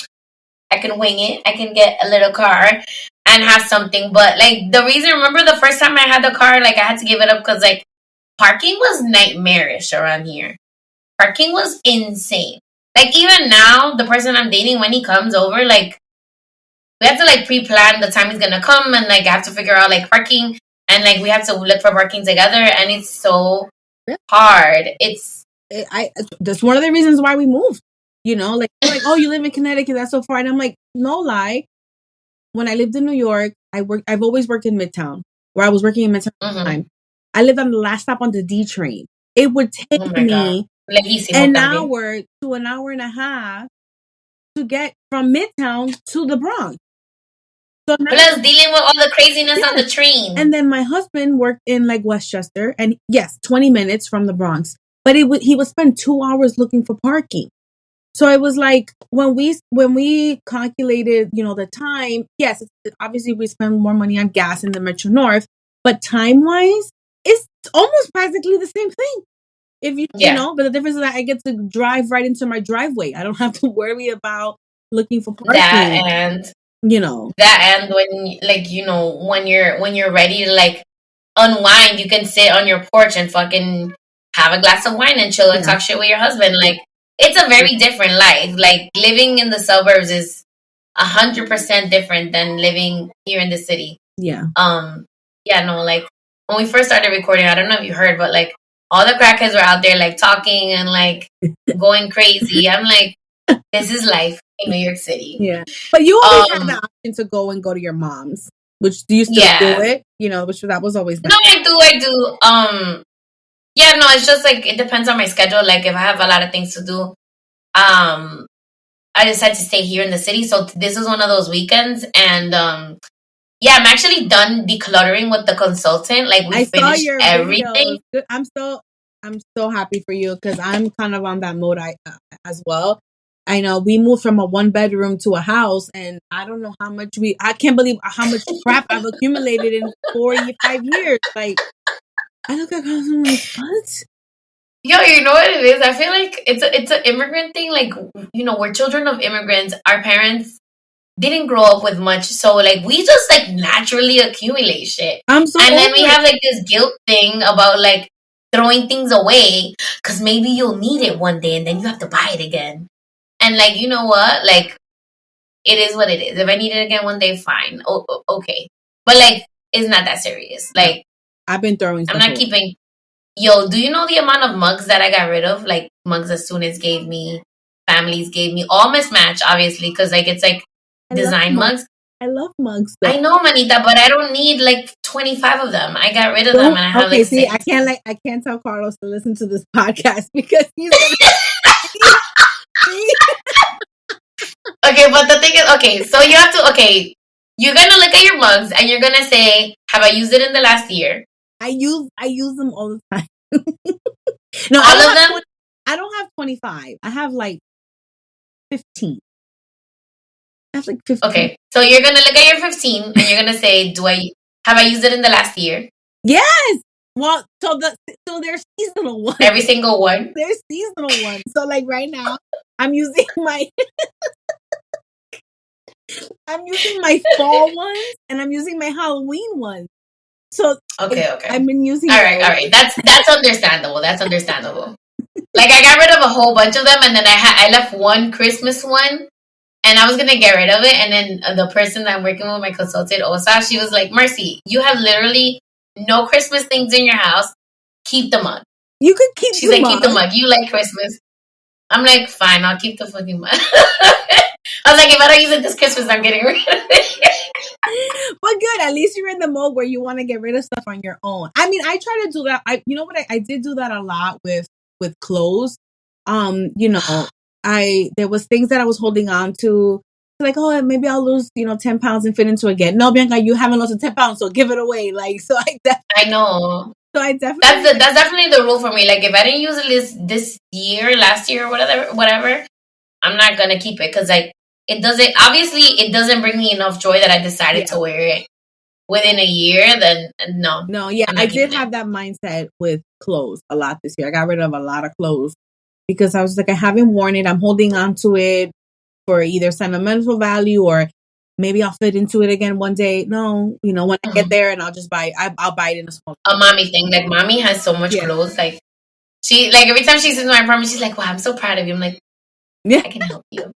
wing it. I can get a little car and have something. But like the reason, remember the first time I had the car, like I had to give it up because like parking was nightmarish around here. Parking was insane. Like even now, the person I'm dating, when he comes over, like we have to like pre-plan the time he's gonna come, and like I have to figure out like parking, and like we have to look for parking together, and it's so hard. That's one of the reasons why we moved. You know, like oh, you live in Connecticut, that's so far, and I'm like, no lie. When I lived in New York, I've always worked in Midtown, where I was working in Midtown all the time. I lived on the last stop on the D train. It would take me an hour to an hour and a half to get from Midtown to the Bronx. So now, plus dealing with all the craziness on the train. And then my husband worked in like Westchester, and yes, 20 minutes from the Bronx. But he would spend 2 hours looking for parking. So it was like when we calculated, you know, the time. Yes, obviously we spend more money on gas in the Metro North, but time wise, it's almost practically the same thing. If you know, but the difference is that I get to drive right into my driveway. I don't have to worry about looking for parking. That and when like you know when you're ready to like unwind, you can sit on your porch and fucking have a glass of wine and chill and talk shit with your husband. Like it's a very different life. Like living in the suburbs is 100% different than living here in the city. Yeah. Yeah. No. Like when we first started recording, I don't know if you heard, but like all the crackheads were out there like talking and like going crazy. I'm like, this is life in New York City. Yeah. But you always had the option to go to your mom's, which do you still do it? You know, which that was always better. No, I do. Yeah, no, it's just like it depends on my schedule. Like if I have a lot of things to do, I decided to stay here in the city. So this is one of those weekends, and yeah, I'm actually done decluttering with the consultant. Like we finished everything. Videos. I'm so happy for you because I'm kind of on that mode as well. I know we moved from a 1-bedroom to a house, and I don't know how much I can't believe how much crap I've accumulated in 5 years. Like I look at girls and I'm like, what? Yo, you know what it is? I feel like it's an immigrant thing. Like, you know, we're children of immigrants. Our parents didn't grow up with much, so like we just like naturally accumulate shit. And then we have like this guilt thing about like throwing things away because maybe you'll need it one day and then you have to buy it again. And like, you know what? Like, it is what it is. If I need it again one day, fine. Okay. But like, it's not that serious. Like, I've been throwing. I'm not keeping. Yo, do you know the amount of mugs that I got rid of? Like mugs that students gave me, families gave me, all mismatched, obviously, because like it's like design mugs. I love mugs. Though. I know, Manita, but I don't need like 25 of them. I got rid of them, and I have like 6. I can't tell Carlos to listen to this podcast because he's gonna. Okay, but the thing is, okay, so you have to, okay, you're gonna look at your mugs and you're gonna say, "Have I used it in the last year?" I use them all the time. No, all of them. I don't have 25. I have like 15. I have like 15. Okay, so you're gonna look at your 15 and you're gonna say, have I used it in the last year? Yes. Well, so they're seasonal ones. Every single one. They're seasonal ones. So like right now, I'm using my fall ones and I'm using my Halloween ones. So okay. I've been using. All right. That's understandable. That's understandable. Like I got rid of a whole bunch of them, and then I left one Christmas one, and I was gonna get rid of it. And then the person that I'm working with, my consultant Osa, she was like, "Marcy, you have literally no Christmas things in your house. Keep the mug. You could keep. She's like, keep the mug. You like Christmas." I'm like, fine, I'll keep the fucking mug. I was like, if I don't use it this Christmas, I'm getting rid of it. But good, at least you're in the mode where you want to get rid of stuff on your own. I mean, I try to do that. You know what? I did do that a lot with clothes. You know, there was things that I was holding on to. Like, oh, maybe I'll lose, 10 pounds and fit into it again. No, Bianca, you haven't lost the 10 pounds, so give it away. Like, I know. So I definitely that's definitely the rule for me. Like, if I didn't use it this year, last year, whatever, I'm not gonna keep it because like it doesn't bring me enough joy that I decided to wear it within a year. Then no, yeah, I did have that mindset with clothes a lot this year. I got rid of a lot of clothes because I was like, I haven't worn it. I'm holding on to it for either sentimental value or maybe I'll fit into it again one day. No, when I get there and I'll just I'll buy it in a small. A mommy thing. Like, mommy has so much clothes. Like, she, like, every time she's in my apartment, she's like, wow, I'm so proud of you. I'm like, yeah, I can help you.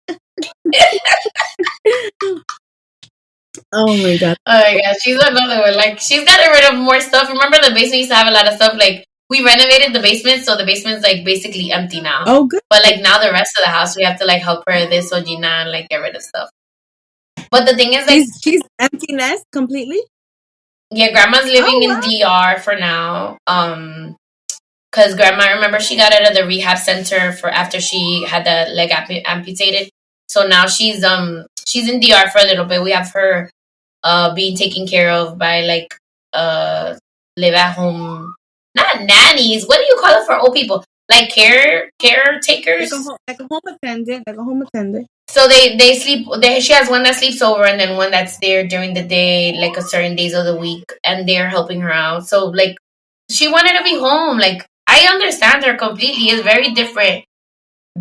Oh my god. Oh my god, she's another one. Like, she's gotten rid of more stuff. Remember the basement used to have a lot of stuff? Like, we renovated the basement, so the basement's like basically empty now. Oh, good. But like now the rest of the house, we have to like help her this or Gina and like get rid of stuff. But the thing is, like, she's empty nest completely. Yeah, grandma's living in DR for now. Because grandma, remember, she got out of the rehab center for after she had the leg amputated. So now she's in DR for a little bit. We have her being taken care of by like live at home, not nannies. What do you call it for old people? Like caretakers, like a home attendant. So they sleep. She has one that sleeps over, and then one that's there during the day, like a certain days of the week, and they're helping her out. So like, she wanted to be home. Like, I understand her completely. It's very different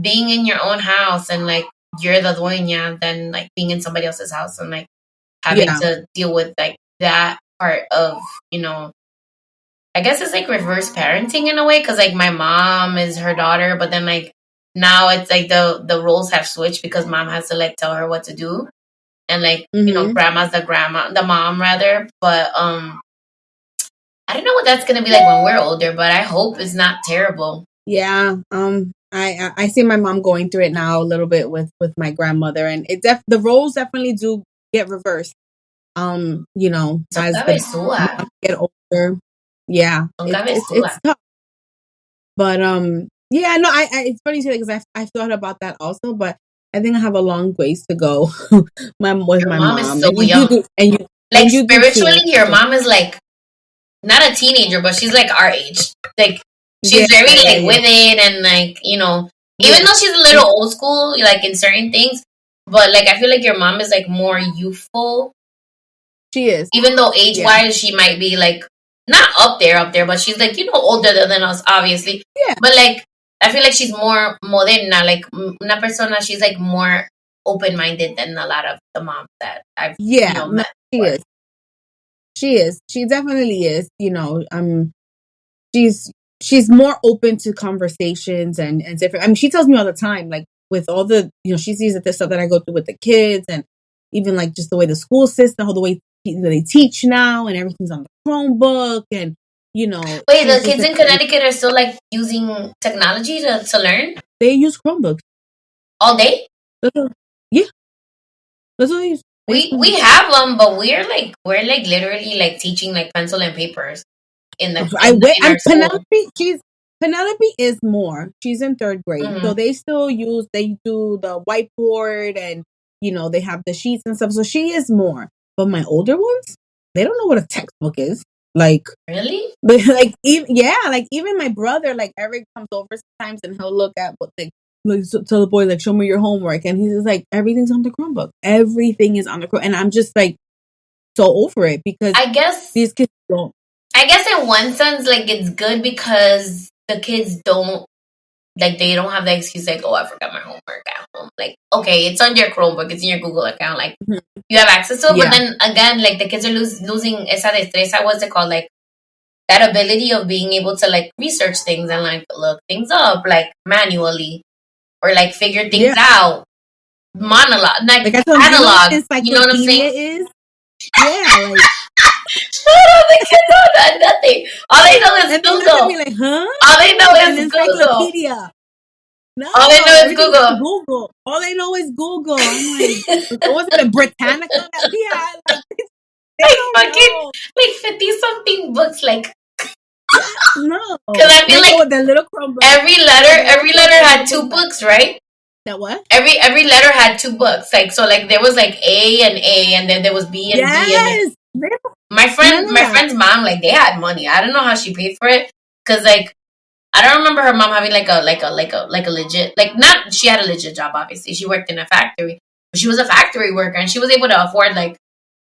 being in your own house and like you're the dueña than like being in somebody else's house and like having to deal with like that part of, I guess it's like reverse parenting in a way, because like my mom is her daughter, but then like now it's like the roles have switched because mom has to like tell her what to do, and like grandma's the mom rather. But I don't know what that's gonna be like when we're older, but I hope it's not terrible. Yeah, I see my mom going through it now a little bit with my grandmother, and the roles definitely do get reversed. As the mom get older. Yeah, it's tough. But yeah, no, it's funny to say because I thought about that also, but I think I have a long ways to go. my mom is so young, like spiritually, your mom is like not a teenager, but she's like our age. Like, she's very like with it, and like even though she's a little old school, like in certain things, but like I feel like your mom is like more youthful. She is, even though age wise she might be like not up there, but she's like older than us, obviously. Yeah. But like I feel like she's more moderna, like una persona. She's like more open minded than a lot of the moms that I've met. She is. She is. She definitely is. She's more open to conversations and different. I mean, she tells me all the time, like with all the she sees that the stuff that I go through with the kids, and even like just the way the school system, how the way they teach now, and everything's on the Chromebook, and Wait, the kids in Connecticut are still like using technology to learn? They use Chromebooks all day. Yeah, that's what they use. We have them, but we're like literally like teaching like pencil and papers in the. Penelope is more. She's in third grade, so they do the whiteboard, and they have the sheets and stuff. So she is more. But my older ones, they don't know what a textbook is. Like, really? Like even my brother, like Eric comes over sometimes and he'll look at what tell the boy, like, show me your homework, and he's just like, everything's on the Chromebook. Everything is on the Chromebook, and I'm just like so over it because I guess these kids don't. I guess in one sense, like, it's good because the kids don't they don't have the excuse like, oh, I forgot my homework at home. Like, okay, it's on your Chromebook, it's in your Google account, like you have access to it. But then again, like the kids are losing esa destreza, what's it called, like that ability of being able to like research things and like look things up like manually or like figure things out. Monologue, like analog. You know what I'm saying? Is like, shut up, the kids don't know nothing. All they know is Google. Like, huh? All they know is Google. No, all they know is Google. All they know is Google. I'm like, wasn't it Britannica that we had? Like 50-something books, like. No, because I feel like the little Chromebook. every letter had 2 books, right? That what? Every letter had 2 books. Like, so like there was like A, and then there was B and B, and then my friend's mom, like, they had money. I don't know how she paid for it, because like I don't remember her mom having like a legit, like, not, she had a legit job, obviously. She worked in a factory. But she was a factory worker, and she was able to afford like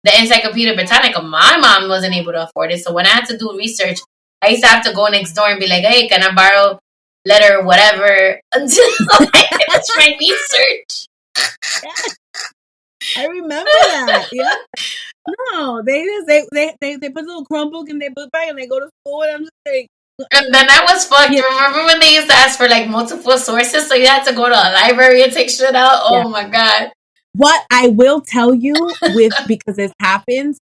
the Encyclopedia Britannica. My mom wasn't able to afford it. So when I had to do research, I used to have to go next door and be like, hey, can I borrow letter whatever until I finish my research? I remember that. Yeah. No, they put a little Chromebook in their book bag and they go to school, and I'm just like. And then that was fucked. Yeah. Remember when they used to ask for like multiple sources, so you had to go to a library and take shit out? Oh my God. What I will tell you because this happens,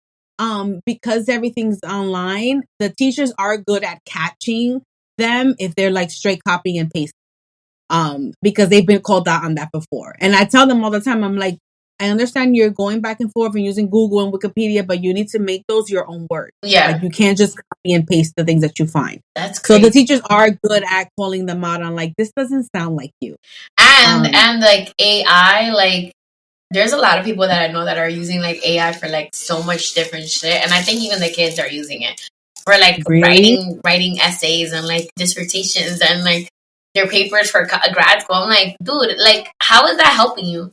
because everything's online, the teachers are good at catching them if they're like straight copying and pasting. Because they've been called out on that before. And I tell them all the time, I'm like, I understand you're going back and forth and using Google and Wikipedia, but you need to make those your own words. Yeah. Like, you can't just copy and paste the things that you find. That's crazy. So the teachers are good at calling them out on like, this doesn't sound like you. And like AI, like, there's a lot of people that I know that are using like AI for like so much different shit. And I think even the kids are using it for like writing essays and like dissertations and like their papers for grad school. I'm like, dude, like, how is that helping you?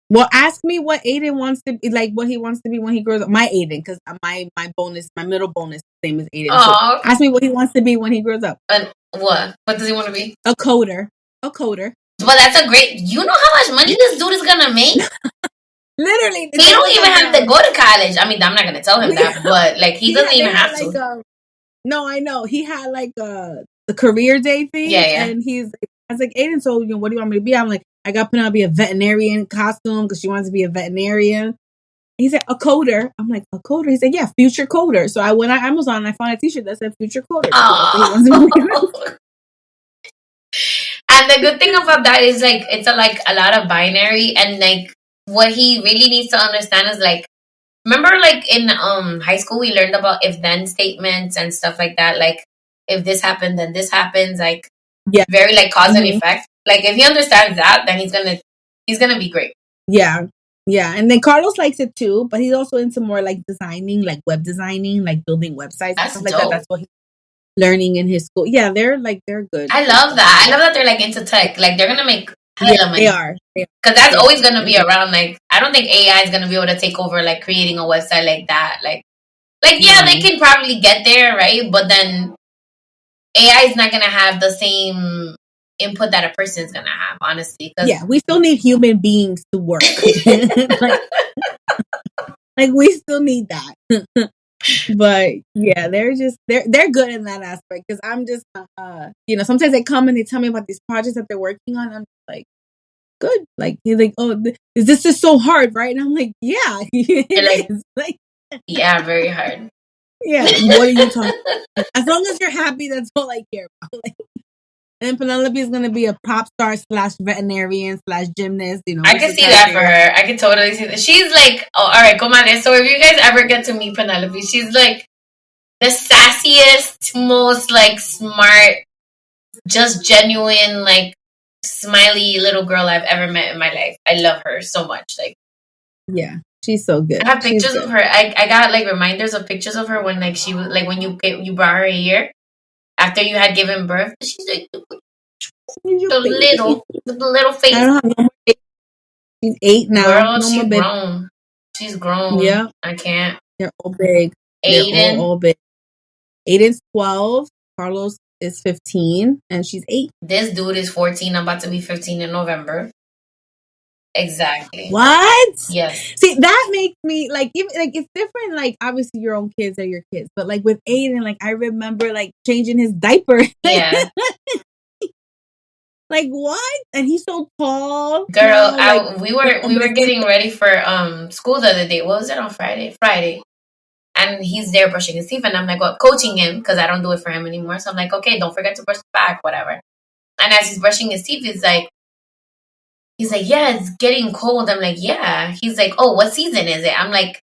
Well, ask me what Aidan wants to be, like what he wants to be when he grows up. My Aidan, because my middle bonus name is Aidan. So ask me what he wants to be when he grows up. And what? What does he want to be? A coder. Well, that's a great. You know how much money this dude is gonna make? Literally, he don't even have to go to college. I mean, I'm not gonna tell him that, but like he doesn't even have to. No, I know he had like the career day thing. Yeah. And I was like, Aidan, so what do you want me to be? I'm like, I got put on to be a veterinarian costume because she wants to be a veterinarian. He said, a coder. I'm like, a coder? He said, yeah, future coder. So I went on Amazon and I found a t-shirt that said future coder. And the good thing about that is like it's a lot of binary, and like what he really needs to understand is like, remember like in high school we learned about if then statements and stuff like that, like if this happened then this happens, like very like cause and effect. Like if he understands that, then he's gonna be great. Yeah. And then Carlos likes it too, but he's also into more like designing, like web designing, like building websites and stuff like that. That's what he's learning in his school. Yeah, they're good. I love that. I love that they're like into tech. Like they're gonna make hella money. They are. Because that's always gonna be around. Like I don't think AI is gonna be able to take over like creating a website like that. Like yeah, they can probably get there, right? But then AI is not gonna have the same input that a person is gonna have, honestly. Yeah, we still need human beings to work. like we still need that. But yeah, they're good in that aspect, because I'm just sometimes they come and they tell me about these projects that they're working on. I'm like, good. Like he's like, oh, this is so hard, right? And I'm like, yeah, it is. Like, yeah, very hard. Yeah, what are you talking about? As long as you're happy, that's all I care about. Like, and Penelope is gonna be a pop star / veterinarian / gymnast. I can see that for her. I can totally see that. She's like, oh, all right, Comadre. So if you guys ever get to meet Penelope, she's like the sassiest, most like smart, just genuine, like smiley little girl I've ever met in my life. I love her so much. Like, yeah, she's so good. I have pictures of her. I got like reminders of pictures of her when like she was like when you brought her here. After you had given birth, she's like the little face. I don't have she's 8 now. Girl, she's grown. She's grown. Yeah, I can't. They're all big. Aidan, all big. Aidan's 12. Carlos is 15, and she's 8. This dude is 14. I'm about to be 15 in November. Exactly. What? Yes. See, that makes me like, even like it's different. Like obviously your own kids are your kids, but like with Aidan, like I remember like changing his diaper. Yeah. Like what? And he's so tall. Girl, we were getting ready for school the other day. What was it on Friday? Friday. And he's there brushing his teeth, and I'm like, well, coaching him because I don't do it for him anymore. So I'm like, okay, don't forget to brush the back, whatever. And as he's brushing his teeth, he's like, yeah, it's getting cold. I'm like, yeah. He's like, oh, what season is it? I'm like,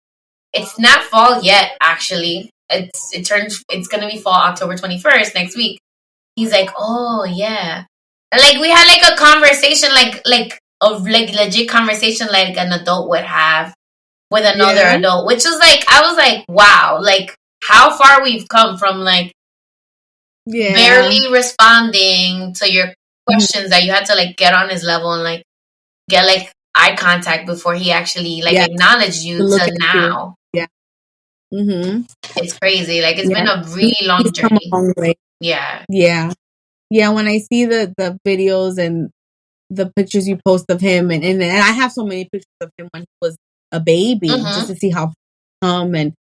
it's not fall yet, actually. It's going to be fall October 21st next week. He's like, oh, yeah. Like we had like a conversation, like a like legit conversation, like an adult would have with another adult, which was like I was like, wow, like how far we've come from like barely responding to your questions that you had to like get on his level and like get like eye contact before he actually like acknowledged you to now. You. Yeah. It's crazy. Like it's been a really long He's journey. come a long way. Yeah. When I see the videos and the pictures you post of him, and I have so many pictures of him when he was a baby, just to see how and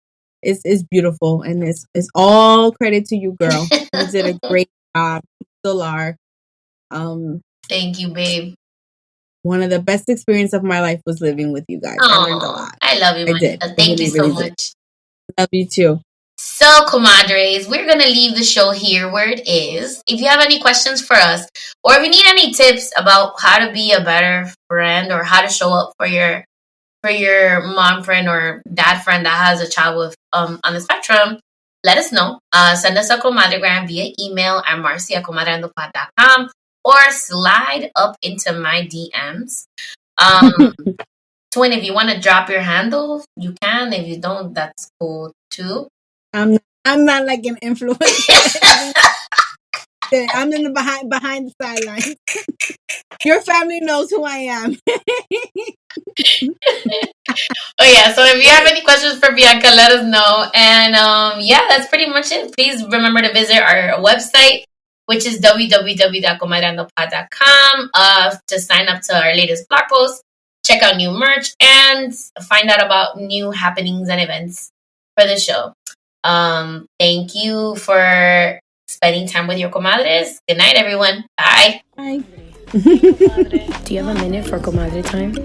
it's beautiful, and it's all credit to you, girl. You did a great job. You still are. Thank you, babe. One of the best experiences of my life was living with you guys. I learned a lot. I love you, man. Thank you so much. Love you too. So, comadres, we're going to leave the show here where it is. If you have any questions for us, or if you need any tips about how to be a better friend or how to show up for your mom friend or dad friend that has a child with on the spectrum, let us know. Send us a Comadre-Gram via email at Marcy@comadreandopod.com or slide up into my DMs. Twin, if you want to drop your handle, you can. If you don't, that's cool too. I'm not like an influencer. I'm in the behind the sidelines. Your family knows who I am. Oh yeah, so if you have any questions for Bianca, let us know. And that's pretty much it. Please remember to visit our website, which is www.comadreandopod.com to sign up to our latest blog post, check out new merch, and find out about new happenings and events for the show. Thank you for spending time with your comadres. Good night, everyone. Bye. Bye. Do you have a minute for comadre time?